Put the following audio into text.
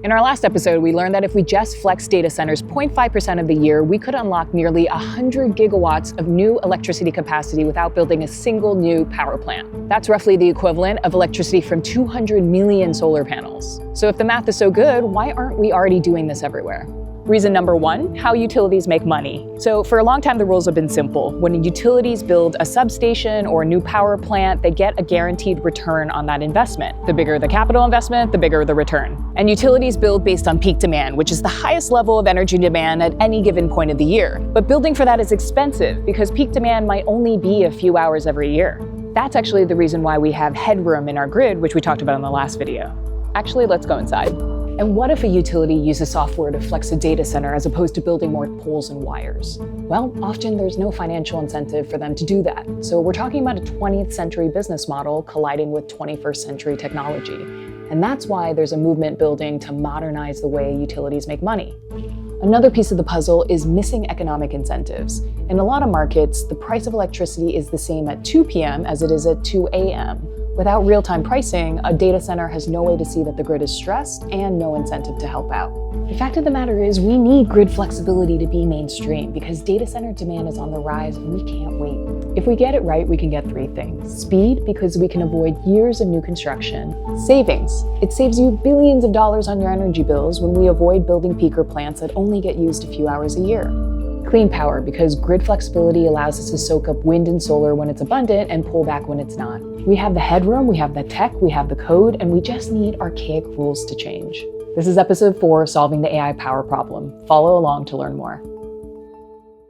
In our last episode, we learned that if we just flex data centers 0.5% of the year, we could unlock nearly 100 gigawatts of new electricity capacity without building a single new power plant. That's roughly the equivalent of electricity from 200 million solar panels. So if the math is so good, why aren't we already doing this everywhere? Reason number one, how utilities make money. So for a long time, the rules have been simple. When utilities build a substation or a new power plant, they get a guaranteed return on that investment. The bigger the capital investment, the bigger the return. And utilities build based on peak demand, which is the highest level of energy demand at any given point of the year. But building for that is expensive because peak demand might only be a few hours every year. That's actually the reason why we have headroom in our grid, which we talked about in the last video. Actually, let's go inside. And what if a utility uses software to flex a data center as opposed to building more poles and wires? Well, often there's no financial incentive for them to do that. So we're talking about a 20th century business model colliding with 21st century technology. And that's why there's a movement building to modernize the way utilities make money. Another piece of the puzzle is missing economic incentives. In a lot of markets, the price of electricity is the same at 2 p.m. as it is at 2 a.m. Without real-time pricing, a data center has no way to see that the grid is stressed and no incentive to help out. The fact of the matter is we need grid flexibility to be mainstream because data center demand is on the rise and we can't wait. If we get it right, we can get three things. Speed, because we can avoid years of new construction. Savings. It saves you billions of dollars on your energy bills when we avoid building peaker plants that only get used a few hours a year. Clean power, because grid flexibility allows us to soak up wind and solar when it's abundant and pull back when it's not. We have the headroom, we have the tech, we have the code, and we just need archaic rules to change. This is episode 4, Solving the AI Power Problem. Follow along to learn more.